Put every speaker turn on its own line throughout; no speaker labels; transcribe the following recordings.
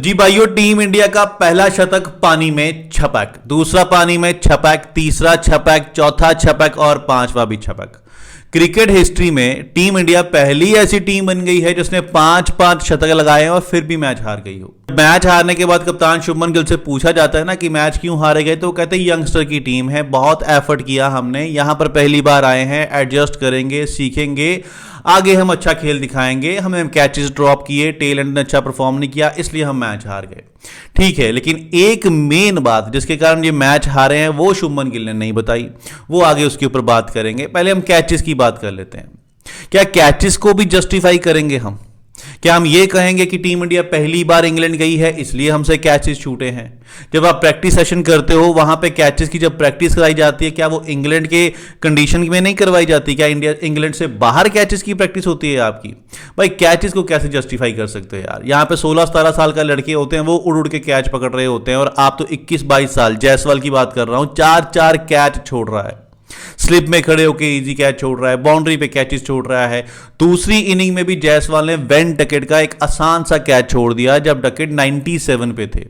जी भाइयों, team India का पहला शतक पानी में छपक, दूसरा पानी में छपक, तीसरा छपक, चौथा छपक और पांचवा भी छपक। क्रिकेट हिस्ट्री में टीम इंडिया पहली ऐसी टीम बन गई है जिसने पांच पांच शतक लगाए और फिर भी मैच हार गई हो। मैच हारने के बाद कप्तान शुभमन गिल से पूछा जाता है ना कि मैच क्यों हारे गए, तो वो कहते हैं यंगस्टर की टीम है, बहुत एफर्ट किया हमने, यहां पर पहली बार आए हैं, एडजस्ट करेंगे, सीखेंगे, आगे हम अच्छा खेल दिखाएंगे, हमें कैचेस ड्रॉप किए, टेल एंड ने अच्छा परफॉर्म नहीं किया, इसलिए हम मैच हार गए। ठीक है, लेकिन एक मेन बात जिसके कारण ये मैच हारे हैं वो शुभमन गिल ने नहीं बताई, वो आगे उसके ऊपर बात करेंगे। पहले हम कैचेस की बात कर लेते हैं। क्या कैचेस को भी जस्टिफाई करेंगे हम? क्या हम ये कहेंगे कि टीम इंडिया पहली बार इंग्लैंड गई है इसलिए हमसे कैचेस छूटे हैं? जब आप प्रैक्टिस सेशन करते हो वहां पे कैचेस की जब प्रैक्टिस कराई जाती है, क्या वो इंग्लैंड के कंडीशन में नहीं करवाई जाती? क्या इंग्लैंड से बाहर कैचेस की प्रैक्टिस होती है आपकी? भाई कैचेस को कैसे जस्टिफाई कर सकते हो यार? यहाँ पे 16-17 साल का लड़के होते हैं, वो उड़ उड़ के कैच पकड़ रहे होते हैं, और आप तो 21-22 साल, जायसवाल की बात कर रहा हूं, 4-4 कैच छोड़ रहा है, स्लिप में खड़े होकर इजी कैच छोड़ रहा है, बाउंड्री पे कैचेस छोड़ रहा है। दूसरी इनिंग में भी जायसवाल ने वेन डकेट का एक आसान सा कैच छोड़ दिया जब डकेट 97 पे थे।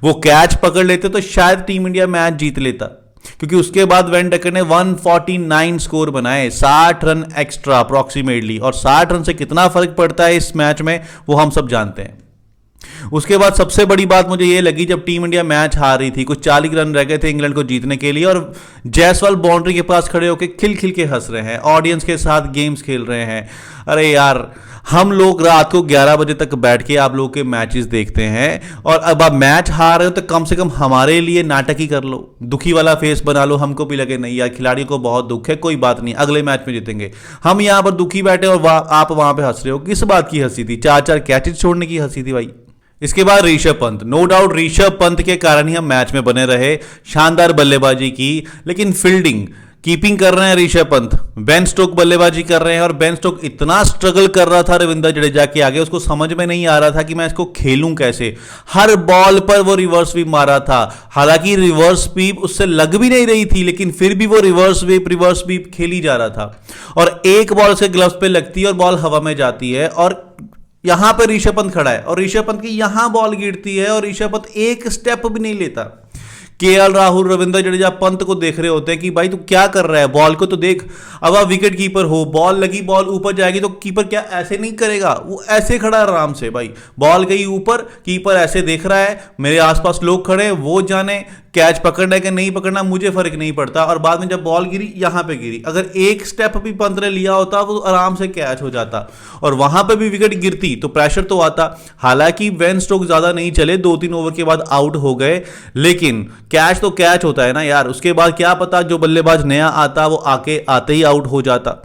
वो कैच पकड़ लेते तो शायद टीम इंडिया मैच जीत लेता, क्योंकि उसके बाद वेन डकेट ने 149 स्कोर बनाए, 60 रन एक्स्ट्रा अप्रॉक्सीमेटली, और 60 रन से कितना फर्क पड़ता है इस मैच में वो हम सब जानते हैं। उसके बाद सबसे बड़ी बात मुझे ये लगी, जब टीम इंडिया मैच हार रही थी, कुछ 40 रन रह गए थे इंग्लैंड को जीतने के लिए, और जायसवाल बाउंड्री के पास खड़े होकर खिल खिल के हंस रहे हैं, ऑडियंस के साथ गेम्स खेल रहे हैं। अरे यार, हम लोग रात को 11 बजे तक बैठ के आप लोग के मैचेस देखते हैं, और अब आप मैच हार रहे हो तो कम से कम हमारे लिए नाटक ही कर लो, दुखी वाला फेस बना लो, हमको भी लगे नहीं यार खिलाड़ियों को बहुत दुख है, कोई बात नहीं, अगले मैच में जीतेंगे। हम यहां पर दुखी बैठे और आप वहां पे हंस रहे हो, किस बात की हंसी थी? 4-4 कैचेस छोड़ने की हंसी थी भाई। इसके बाद ऋषभ पंत, नो डाउट ऋषभ पंत के कारण ही हम मैच में बने रहे, शानदार बल्लेबाजी की, लेकिन फील्डिंग कीपिंग कर रहे हैं ऋषभ पंत, बेन स्टोक बल्लेबाजी कर रहे हैं, और बेन स्टोक इतना स्ट्रगल कर रहा था रविंद्र जडेजा के आगे, उसको समझ में नहीं आ रहा था कि मैं इसको खेलूं कैसे। हर बॉल पर वो रिवर्स स्वीप मारा था, हालांकि रिवर्स स्वीप उससे लग भी नहीं रही थी, लेकिन फिर भी वो रिवर्स स्वीप खेली जा रहा था, और एक बॉल उसके ग्लव्स पे लगती है और बॉल हवा में जाती है, और यहां पर ऋषभ पंत खड़ा है और ऋषभ पंत की यहां बॉल गिरती है और ऋषभ पंत एक स्टेप भी नहीं लेता। केएल राहुल, रविंद्र जडेजा पंत को देख रहे होते हैं कि भाई तू क्या कर रहा है, बॉल को तो देख। अब आप विकेट कीपर हो, बॉल लगी, बॉल ऊपर जाएगी तो कीपर क्या ऐसे नहीं करेगा? वो ऐसे खड़ा है आराम से, भाई बॉल गई ऊपर, कीपर ऐसे देख रहा है, मेरे आसपास लोग खड़े हैं, वो जाने कैच पकड़ना है कि नहीं पकड़ना, मुझे फर्क नहीं पड़ता। और बाद में जब बॉल गिरी, यहां पे गिरी, अगर एक स्टेप भी पंत ने लिया होता वो आराम से कैच हो जाता, और वहां पे भी विकेट गिरती तो प्रेशर तो आता। हालांकि बेन स्टोक ज्यादा नहीं चले, 2-3 ओवर के बाद आउट हो गए, लेकिन कैच तो कैच होता है ना यार। उसके बाद क्या पता जो बल्लेबाज नया आता वो आते ही आउट हो जाता।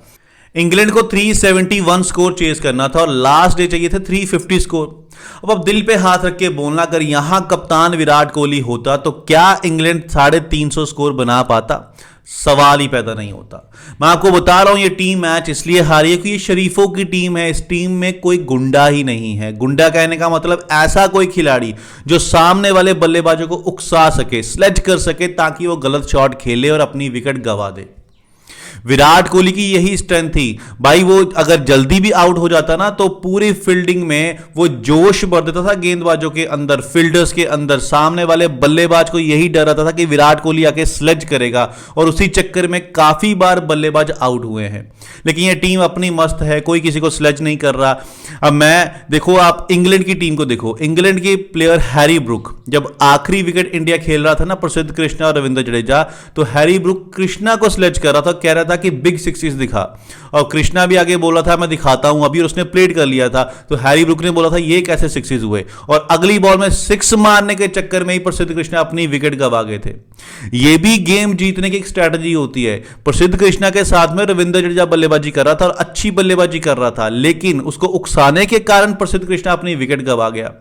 इंग्लैंड को 371 स्कोर चेस करना था और लास्ट डे चाहिए थे 350 स्कोर। अब दिल पे हाथ रख के बोलना, अगर यहां कप्तान विराट कोहली होता तो क्या इंग्लैंड 350 स्कोर बना पाता? सवाल ही पैदा नहीं होता। मैं आपको बता रहा हूं ये टीम मैच इसलिए हारी है कि ये शरीफों की टीम है, इस टीम में कोई गुंडा ही नहीं है। गुंडा कहने का मतलब ऐसा कोई खिलाड़ी जो सामने वाले बल्लेबाजों को उकसा सके, स्लेज कर सके, ताकि वो गलत शॉट खेले और अपनी विकेट गंवा दे। विराट कोहली की यही स्ट्रेंथ थी भाई, वो अगर जल्दी भी आउट हो जाता ना तो पूरी फील्डिंग में वो जोश भर देता था गेंदबाजों के अंदर, फील्डर्स के अंदर। सामने वाले बल्लेबाज को यही डर रहता था कि विराट कोहली आके स्लेज करेगा, और उसी चक्कर में काफी बार बल्लेबाज आउट हुए हैं। लेकिन ये टीम अपनी मस्त है, कोई किसी को स्लेज नहीं कर रहा। अब मैं देखो, आप इंग्लैंड की टीम को देखो, इंग्लैंड के प्लेयर हैरी ब्रुक, जब आखिरी विकेट इंडिया खेल रहा था ना प्रसिद्ध कृष्णा और रविंद्र जडेजा, तो हैरी ब्रुक कृष्णा को स्लेज कर रहा था, कह रहा था कि बिग सिक्सेस दिखा, और कृष्णा भी आगे बोला था मैं दिखाता हूं अभी, और उसने प्लेट कर लिया था। तो हैरी ब्रुक ने बोला था ये कैसे सिक्सेस हुए, और अगली बॉल में 6 मारने के चक्कर में ही प्रसिद्ध कृष्णा अपनी विकेट गंवा गए थे। ये भी गेम जीतने की एक स्ट्रैटेजी होती है। प्रसिद्ध कृष्णा के साथ में रविंद्र जडेजा बल्लेबाजी कर रहा था और अच्छी बल्लेबाजी कर रहा था, लेकिन उसको उकसाने के कारण प्रसिद्ध कृष्णा अपनी विकेट गंवा गया।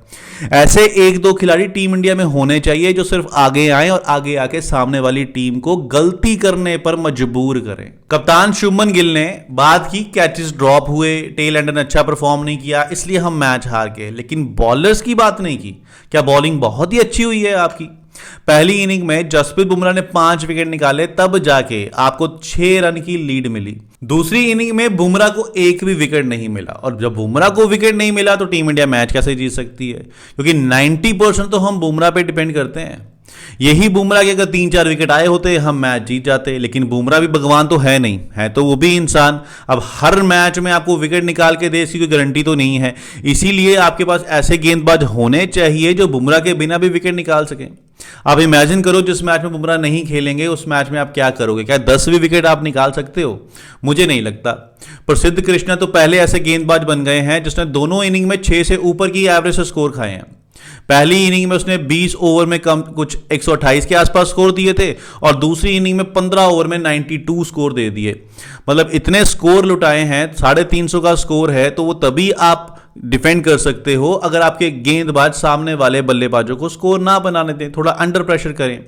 ऐसे 1-2 खिलाड़ी टीम इंडिया में होने चाहिए जो सिर्फ आगे आए और आगे आके सामने वाली टीम को गलती करने पर मजबूर करें। कप्तान शुभमन गिल ने बात की कैचेस ड्रॉप हुए, टेल एंडर ने अच्छा परफॉर्म नहीं किया, इसलिए हम मैच हार गए, लेकिन बॉलर्स की बात नहीं की। क्या बॉलिंग बहुत ही अच्छी हुई है आपकी? पहली इनिंग में जसप्रीत बुमराह ने 5 विकेट निकाले, तब जाके आपको 6 रन की लीड मिली। दूसरी इनिंग में बुमराह को एक भी विकेट नहीं मिला, और जब बुमराह को विकेट नहीं मिला तो टीम इंडिया मैच कैसे जीत सकती है, क्योंकि 90% तो हम बुमराह पे डिपेंड करते हैं। यही बुमराह के अगर 3-4 विकेट आए होते हम मैच जीत जाते, लेकिन बुमराह भी भगवान तो है नहीं, है तो वो भी इंसान। अब हर मैच में आपको विकेट निकाल के दे इसकी कोई गारंटी तो नहीं है, इसीलिए आपके पास ऐसे गेंदबाज होने चाहिए जो बुमराह के बिना भी विकेट निकाल सकें। आप इमेजिन करो जिस मैच में बुमराह नहीं खेलेंगे उस मैच में आप क्या करोगे, क्या 10 भी विकेट आप निकाल सकते हो? मुझे नहीं लगता। प्रसिद्ध कृष्णा तो पहले ऐसे गेंदबाज बन गए हैं जिसने दोनों इनिंग में 6 से ऊपर की एवरेज से स्कोर खाए हैं। पहली इनिंग में उसने 20 ओवर में कम कुछ 128 के आसपास स्कोर दिए थे, और दूसरी इनिंग में 15 ओवर में 92 स्कोर दे दिए। मतलब इतने स्कोर लुटाए हैं, 350 का स्कोर है, तो वो तभी आप डिफेंड कर सकते हो अगर आपके गेंदबाज सामने वाले बल्लेबाजों को स्कोर ना बनाने दें, थोड़ा अंडर प्रेशर करें।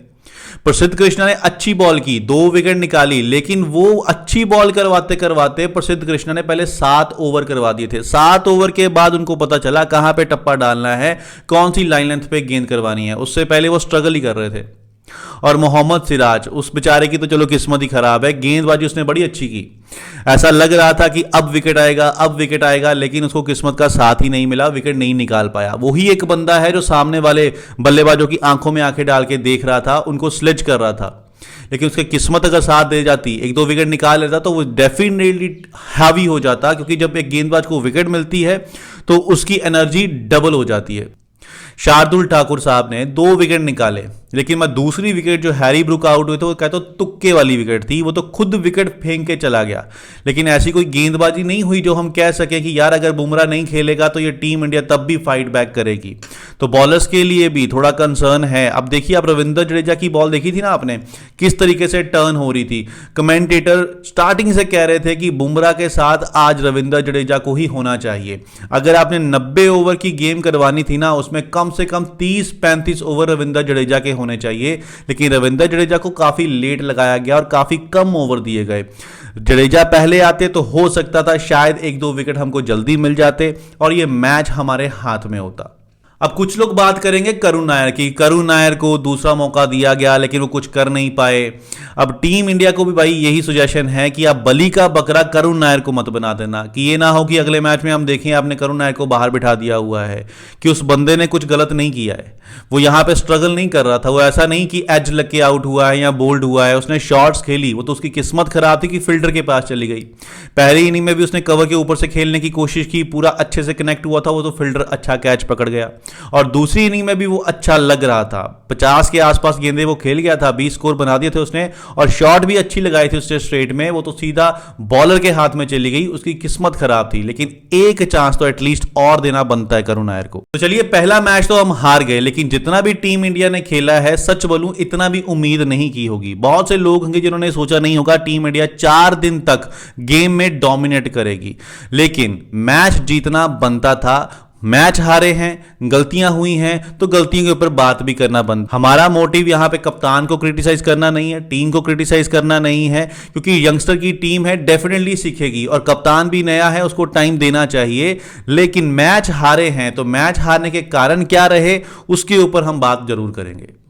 प्रसिद्ध कृष्णा ने अच्छी बॉल की, 2 विकेट निकाली, लेकिन वो अच्छी बॉल करवाते करवाते प्रसिद्ध कृष्णा ने पहले 7 ओवर करवा दिए थे। 7 ओवर के बाद उनको पता चला कहां पे टप्पा डालना है, कौन सी लाइन लेंथ पे गेंद करवानी है। उससे पहले वो स्ट्रगल ही कर रहे थे। और मोहम्मद सिराज, उस बेचारे की तो चलो किस्मत ही खराब है, गेंदबाजी उसने बड़ी अच्छी की। ऐसा लग रहा था कि अब विकेट आएगा, अब विकेट आएगा, लेकिन उसको किस्मत का साथ ही नहीं मिला, विकेट नहीं निकाल पाया। वही एक बंदा है जो सामने वाले बल्लेबाजों की आंखों में आंखें डाल के देख रहा था, उनको स्लेज कर रहा था, लेकिन उसकी किस्मत अगर साथ दे जाती, 1-2 विकेट निकाल लेता, तो वो डेफिनेटली हावी हो जाता, क्योंकि जब एक गेंदबाज को विकेट मिलती है तो उसकी एनर्जी डबल हो जाती है। शार्दुल ठाकुर साहब ने 2 विकेट निकाले, लेकिन मैं दूसरी विकेट जो हैरी ब्रूक आउट हुए थे वो कहता तुक्के वाली विकेट थी, वो तो खुद विकेट फेंक के चला गया। लेकिन ऐसी कोई गेंदबाजी नहीं हुई जो हम कह सके कि यार अगर बुमराह नहीं खेलेगा तो ये टीम इंडिया तब भी फाइट बैक करेगी। तो बॉलर्स के लिए भी थोड़ा कंसर्न है। अब देखिए, आप रविंद्र जडेजा की बॉल देखी थी ना आपने, किस तरीके से टर्न हो रही थी। कमेंटेटर स्टार्टिंग से कह रहे थे कि बुमराह के साथ आज रविंद्र जडेजा को ही होना चाहिए। अगर आपने 90 ओवर की गेम करवानी थी ना, उसमें कम से कम 30-35 ओवर रविंद्र जडेजा के होने चाहिए, लेकिन रविंद्र जडेजा को काफी लेट लगाया गया और काफी कम ओवर दिए गए। जडेजा पहले आते तो हो सकता था शायद 1-2 विकेट हमको जल्दी मिल जाते और यह मैच हमारे हाथ में होता। अब कुछ लोग बात करेंगे करुण नायर की। करुण नायर को दूसरा मौका दिया गया लेकिन वो कुछ कर नहीं पाए। अब टीम इंडिया को भी भाई यही सुजेशन है कि आप बली का बकरा करुण नायर को मत बना देना, कि ये ना हो कि अगले मैच में हम देखें आपने करुण नायर को बाहर बिठा दिया हुआ है, कि उस बंदे ने कुछ गलत नहीं किया है, वो यहां पे स्ट्रगल नहीं कर रहा था। वो ऐसा नहीं कि एज लग के आउट हुआ है या बोल्ड हुआ है, उसने शॉट्स खेली, वो तो उसकी किस्मत खराब थी कि फील्डर के पास चली गई। पहली इनिंग में भी उसने कवर के ऊपर से खेलने की कोशिश की, पूरा अच्छे से कनेक्ट हुआ था, वो तो फील्डर अच्छा कैच पकड़ गया। और दूसरी इनिंग में भी वो अच्छा लग रहा था, 50 के आसपास गेंदे वो खेल गया था, 20 स्कोर बना दिए थे उसने, और शॉट भी अच्छी लगाई थी उसने स्ट्रेट में, वो तो सीधा बॉलर के हाथ में चली गई, उसकी किस्मत खराब थी। लेकिन एक चांस तो एटलीस्ट और देना बनता है करुण नायर को। तो चलिए, पहला मैच तो हम हार गए, लेकिन जितना भी टीम इंडिया ने खेला है, सच बोलूं इतना भी उम्मीद नहीं की होगी। बहुत से लोग होंगे जिन्होंने सोचा नहीं होगा टीम इंडिया 4 दिन तक गेम में डोमिनेट करेगी, लेकिन मैच जीतना बनता था। मैच हारे हैं, गलतियां हुई हैं, तो गलतियों के ऊपर बात भी करना बंद। हमारा मोटिव यहां पे कप्तान को क्रिटिसाइज करना नहीं है, टीम को क्रिटिसाइज करना नहीं है, क्योंकि यंगस्टर की टीम है, डेफिनेटली सीखेगी, और कप्तान भी नया है, उसको टाइम देना चाहिए। लेकिन मैच हारे हैं तो मैच हारने के कारण क्या रहे उसके ऊपर हम बात जरूर करेंगे।